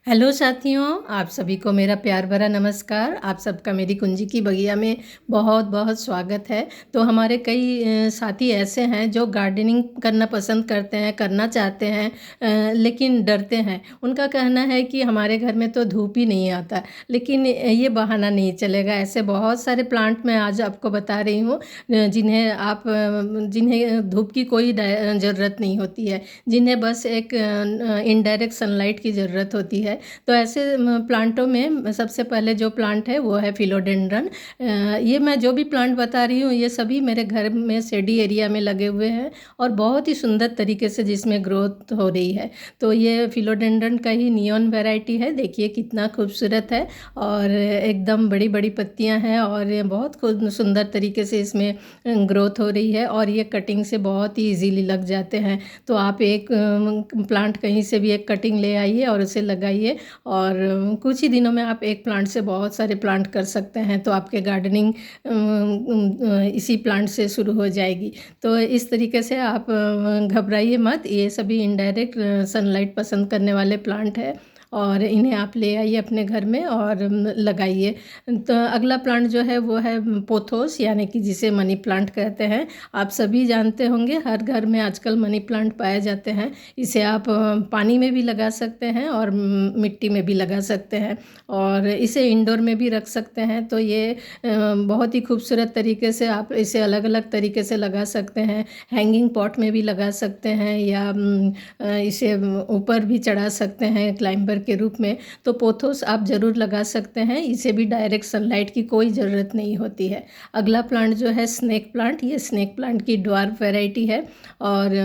Hello साथियों, आप सभी को मेरा प्यार भरा नमस्कार। आप सबका मेरी कुंजी की बगिया में बहुत बहुत स्वागत है। तो हमारे कई साथी ऐसे हैं जो गार्डनिंग करना पसंद करते हैं, करना चाहते हैं, लेकिन डरते हैं। उनका कहना है कि हमारे घर में तो धूप ही नहीं आता, लेकिन ये बहाना नहीं चलेगा। ऐसे बहुत सारे प्लांट मैं आज आपको बता रही हूँ जिन्हें धूप की कोई ज़रूरत नहीं होती है, जिन्हें बस एक इनडायरेक्ट सनलाइट की ज़रूरत होती है। तो ऐसे प्लांटों में सबसे पहले जो प्लांट है वो है फिलोडेंड्रन। ये मैं जो भी प्लांट बता रही हूँ ये सभी मेरे घर में शेडी एरिया में लगे हुए हैं और बहुत ही सुंदर तरीके से जिसमें ग्रोथ हो रही है। तो ये फिलोडेंड्रन का ही नियॉन वैरायटी है। देखिए कितना खूबसूरत है और एकदम बड़ी बड़ी पत्तियां हैं और ये बहुत सुंदर तरीके से इसमें ग्रोथ हो रही है और ये कटिंग से बहुत ही इजीली लग जाते हैं। तो आप एक प्लांट कहीं से भी एक कटिंग ले आइए और उसे लगाइए और कुछ ही दिनों में आप एक प्लांट से बहुत सारे प्लांट कर सकते हैं। तो आपके गार्डनिंग इसी प्लांट से शुरू हो जाएगी। तो इस तरीके से आप घबराइए मत, ये सभी इनडायरेक्ट सनलाइट पसंद करने वाले प्लांट है और इन्हें आप ले आइए अपने घर में और लगाइए। तो अगला प्लांट जो है वो है पोथोस, यानी कि जिसे मनी प्लांट कहते हैं। आप सभी जानते होंगे हर घर में आजकल मनी प्लांट पाए जाते हैं। इसे आप पानी में भी लगा सकते हैं और मिट्टी में भी लगा सकते हैं और इसे इंडोर में भी रख सकते हैं। तो ये बहुत ही खूबसूरत तरीके से आप इसे अलग अलग तरीके से लगा सकते हैं। हैंगिंग पॉट में भी लगा सकते हैं या इसे ऊपर भी चढ़ा सकते हैं क्लाइंबर के रूप में। तो पोथोस आप ज़रूर लगा सकते हैं, इसे भी डायरेक्ट सनलाइट की कोई ज़रूरत नहीं होती है। अगला प्लांट जो है स्नेक प्लांट, ये स्नेक प्लांट की ड्वार्फ वैरायटी है और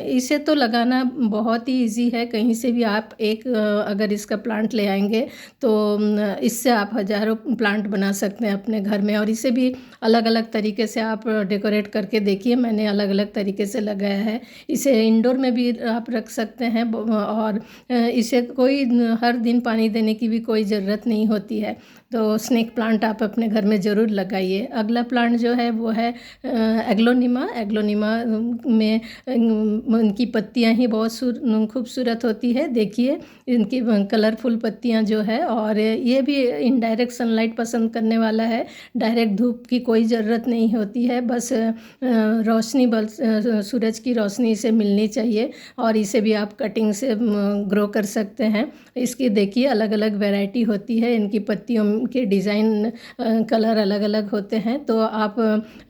इसे तो लगाना बहुत ही इजी है। कहीं से भी आप एक अगर इसका प्लांट ले आएंगे तो इससे आप हज़ारों प्लांट बना सकते हैं अपने घर में और इसे भी अलग अलग तरीके से आप डेकोरेट करके देखिए। मैंने अलग अलग तरीके से लगाया है। इसे इंडोर में भी आप रख सकते हैं और इसे कोई हर दिन पानी देने की भी कोई ज़रूरत नहीं होती है। तो स्नेक प्लांट आप अपने घर में ज़रूर लगाइए। अगला प्लांट जो है वो है एग्लोनिमा। एग्लोनिमा में उनकी पत्तियां ही बहुत खूबसूरत होती है। देखिए इनकी कलरफुल पत्तियां जो है, और ये भी इनडायरेक्ट सनलाइट पसंद करने वाला है। डायरेक्ट धूप की कोई ज़रूरत नहीं होती है, बस रोशनी सूरज की रोशनी इसे मिलनी चाहिए और इसे भी आप कटिंग से ग्रो कर सकते हैं। इसकी देखिए अलग अलग वैरायटी होती है, इनकी पत्तियों के डिज़ाइन कलर अलग अलग होते हैं। तो आप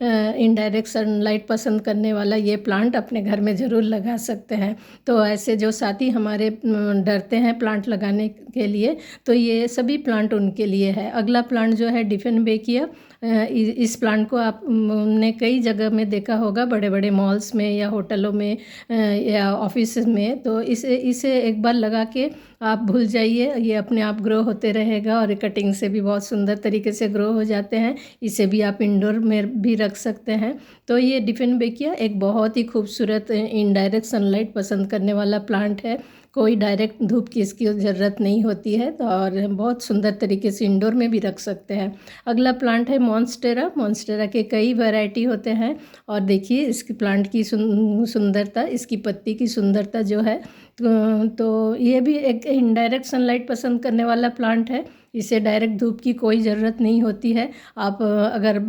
इनडायरेक्ट सनलाइट पसंद करने वाला ये प्लांट अपने घर में ज़रूर लगा सकते हैं। तो ऐसे जो साथी हमारे डरते हैं प्लांट लगाने के लिए, तो ये सभी प्लांट उनके लिए है। अगला प्लांट जो है डिफेनबेकिया। इस प्लांट को आपने कई जगह में देखा होगा, बड़े बड़े मॉल्स में या होटलों में या ऑफिस में। तो इसे एक बार लगा के आप भूल जाइए, ये अपने आप ग्रो होते रहेगा और कटिंग से भी बहुत सुंदर तरीके से ग्रो हो जाते हैं। इसे भी आप इंडोर में भी रख सकते हैं। तो ये डिफेनबेकिया एक बहुत ही खूबसूरत इनडायरेक्ट सनलाइट पसंद करने वाला प्लांट है। कोई डायरेक्ट धूप की इसकी ज़रूरत नहीं होती है तो और बहुत सुंदर तरीके से इंडोर में भी रख सकते हैं। अगला प्लांट है मॉन्स्टेरा। मॉन्स्टेरा के कई वैरायटी होते हैं और देखिए इसकी प्लांट की सुंदरता, इसकी पत्ती की सुंदरता जो है। तो ये भी एक इनडायरेक्ट सनलाइट पसंद करने वाला प्लांट है। इसे डायरेक्ट धूप की कोई ज़रूरत नहीं होती है। आप अगर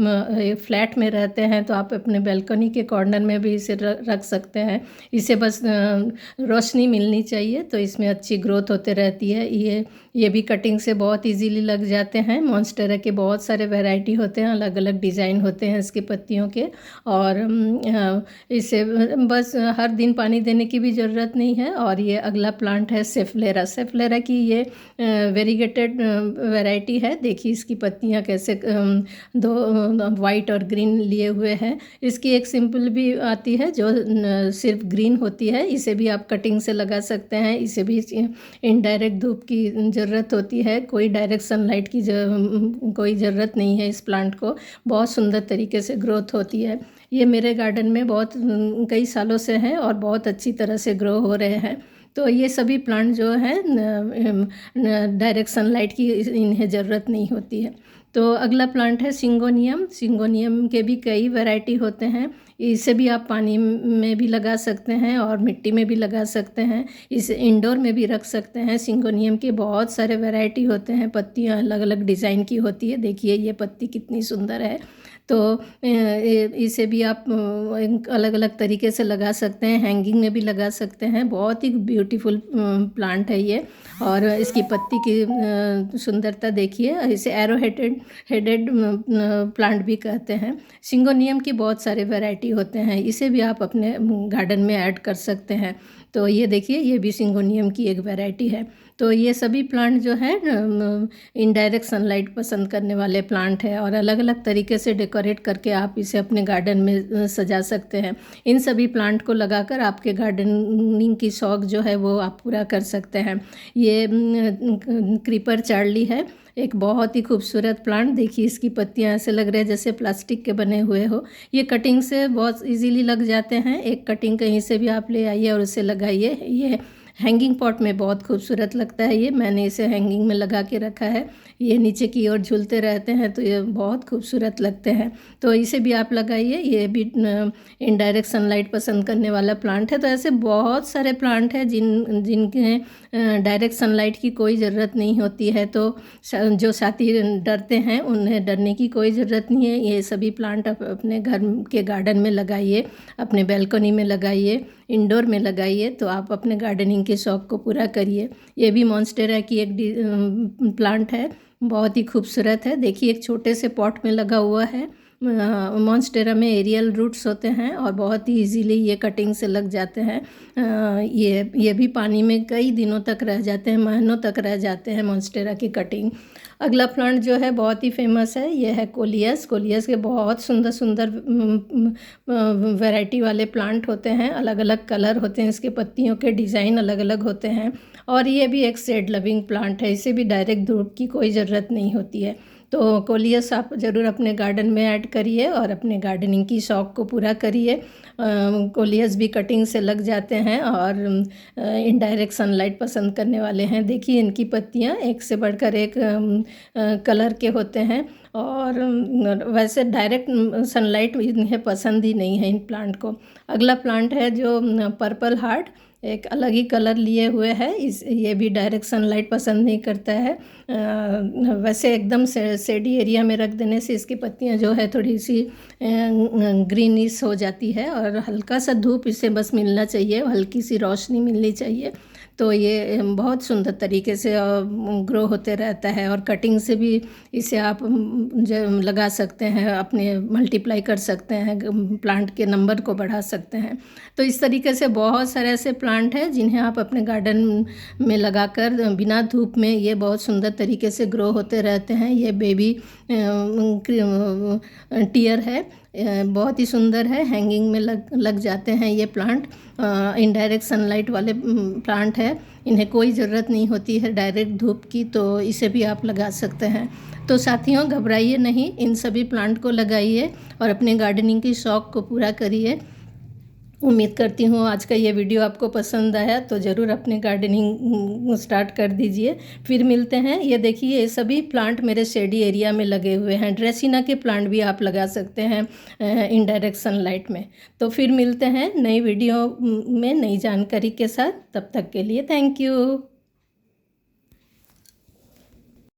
फ्लैट में रहते हैं तो आप अपने बैल्कनी के कॉर्नर में भी इसे रख सकते हैं। इसे बस रोशनी मिलनी चाहिए तो इसमें अच्छी ग्रोथ होते रहती है। ये भी कटिंग से बहुत इजीली लग जाते हैं। मॉन्स्टेरा के बहुत सारे वैरायटी होते हैं, अलग अलग डिज़ाइन होते हैं इसके पत्तियों के और इसे बस हर दिन पानी देने की भी ज़रूरत नहीं है। और ये अगला प्लांट है सेफलेरा। सेफलेरा की ये वेरीगेटेड वैरायटी है। देखिए इसकी पत्तियां कैसे दो वाइट और ग्रीन लिए हुए हैं। इसकी एक सिंपल भी आती है जो सिर्फ ग्रीन होती है, इसे भी आप कटिंग से लगा सकते हैं। इसे भी इनडायरेक्ट धूप की ज़रूरत होती है, कोई डायरेक्ट सनलाइट की कोई ज़रूरत नहीं है। इस प्लांट को बहुत सुंदर तरीके से ग्रोथ होती है। ये मेरे गार्डन में बहुत कई सालों से हैं और बहुत अच्छी तरह से ग्रो हो रहे हैं। तो ये सभी प्लांट जो हैं डायरेक्ट सनलाइट की इन्हें ज़रूरत नहीं होती है। तो अगला प्लांट है सिंगोनियम। सिंगोनियम के भी कई वैरायटी होते हैं। इसे भी आप पानी में भी लगा सकते हैं और मिट्टी में भी लगा सकते हैं। इसे इंडोर में भी रख सकते हैं। सिंगोनियम के बहुत सारे वैरायटी होते हैं। पत्तियां अलग अलग डिज़ाइन की होती है। देखिए ये पत्ती कितनी सुंदर है। तो इसे भी आप अलग अलग तरीके से लगा सकते हैं। हैंगिंग में भी लगा सकते हैं। बहुत ही ब्यूटीफुल प्लांट है ये। और इसकी पत्ती की सुंदरता देखिए। इसे एरो हेडेड प्लांट भी कहते हैं। सिंगोनियम की बहुत सारे वैरायटी होते हैं। इसे भी आप अपने गार्डन में ऐड कर सकते हैं। तो ये देखिए ये भी सिंगोनियम की एक वैरायटी है। तो ये सभी प्लांट जो है इनडायरेक्ट सनलाइट पसंद करने वाले प्लांट है और अलग अलग तरीके से डेकोरेट करके आप इसे अपने गार्डन में सजा सकते हैं। इन सभी प्लांट को लगाकर आपके गार्डनिंग की शौक जो है वो आप पूरा कर सकते हैं। ये क्रीपर चार्ली है, एक बहुत ही खूबसूरत प्लांट। देखिए इसकी पत्तियां ऐसे लग रहे हैं जैसे प्लास्टिक के बने हुए हो। ये कटिंग से बहुत इजीली लग जाते हैं। एक कटिंग कहीं से भी आप ले आइए और उसे लगाइए। ये हैंगिंग पॉट में बहुत खूबसूरत लगता है। ये मैंने इसे हैंगिंग में लगा के रखा है। ये नीचे की ओर झूलते रहते हैं तो ये बहुत खूबसूरत लगते हैं। तो इसे भी आप लगाइए। ये भी इनडायरेक्ट सनलाइट पसंद करने वाला प्लांट है। तो ऐसे बहुत सारे प्लांट हैं जिनके डायरेक्ट सनलाइट की कोई ज़रूरत नहीं होती है। तो जो साथी डरते हैं उन्हें डरने की कोई ज़रूरत नहीं है। ये सभी प्लांट आप अपने घर के गार्डन में लगाइए, अपने बैल्कनी में लगाइए, इंडोर में लगाइए। तो आप अपने गार्डनिंग के शौक़ को पूरा करिए। ये भी मॉन्स्टेरा की एक प्लांट है, बहुत ही खूबसूरत है। देखिए एक छोटे से पॉट में लगा हुआ है। मॉन्स्टेरा में एरियल रूट्स होते हैं और बहुत ही इजीली ये कटिंग से लग जाते हैं। ये भी पानी में कई दिनों तक रह जाते हैं, महीनों तक रह जाते हैं मॉन्स्टेरा की कटिंग। अगला प्लांट जो है बहुत ही फेमस है, ये है कोलियस। कोलियस के बहुत सुंदर सुंदर वैरायटी वाले प्लांट होते हैं। अलग अलग कलर होते हैं, इसके पत्तियों के डिज़ाइन अलग अलग होते हैं। और ये भी एक शेड लविंग प्लांट है। इसे भी डायरेक्ट धूप की कोई ज़रूरत नहीं होती है। तो कोलियस आप ज़रूर अपने गार्डन में ऐड करिए और अपने गार्डनिंग की शौक़ को पूरा करिए। कोलियस भी कटिंग से लग जाते हैं और इनडायरेक्ट सनलाइट पसंद करने वाले हैं। देखिए इनकी पत्तियां एक से बढ़कर एक कलर के होते हैं और वैसे डायरेक्ट सनलाइट इन्हें पसंद ही नहीं है इन प्लांट को। अगला प्लांट है जो पर्पल हार्ट, एक अलग ही कलर लिए हुए है। ये भी डायरेक्ट सनलाइट पसंद नहीं करता है। वैसे एकदम शेडी एरिया में रख देने से इसकी पत्तियां जो है थोड़ी सी ग्रीनिश हो जाती है और हल्का सा धूप इसे बस मिलना चाहिए, हल्की सी रोशनी मिलनी चाहिए। तो ये बहुत सुंदर तरीके से ग्रो होते रहता है और कटिंग से भी इसे आप लगा सकते हैं, अपने मल्टीप्लाई कर सकते हैं, प्लांट के नंबर को बढ़ा सकते हैं। तो इस तरीके से बहुत सारे ऐसे प्लांट हैं जिन्हें आप अपने गार्डन में लगाकर बिना धूप में ये बहुत सुंदर तरीके से ग्रो होते रहते हैं। ये बेबी टियर है, बहुत ही सुंदर है। हैंगिंग में लग जाते हैं ये प्लांट। इनडायरेक्ट सनलाइट वाले प्लांट है, इन्हें कोई ज़रूरत नहीं होती है डायरेक्ट धूप की। तो इसे भी आप लगा सकते हैं। तो साथियों घबराइए नहीं, इन सभी प्लांट को लगाइए और अपने गार्डनिंग की शौक़ को पूरा करिए। उम्मीद करती हूँ आज का ये वीडियो आपको पसंद आया, तो ज़रूर अपने गार्डनिंग स्टार्ट कर दीजिए। फिर मिलते हैं। ये देखिए ये सभी प्लांट मेरे शेडी एरिया में लगे हुए हैं। ड्रेसिना के प्लांट भी आप लगा सकते हैं इनडायरेक्ट सनलाइट में। तो फिर मिलते हैं नई वीडियो में नई जानकारी के साथ। तब तक के लिए थैंक यू।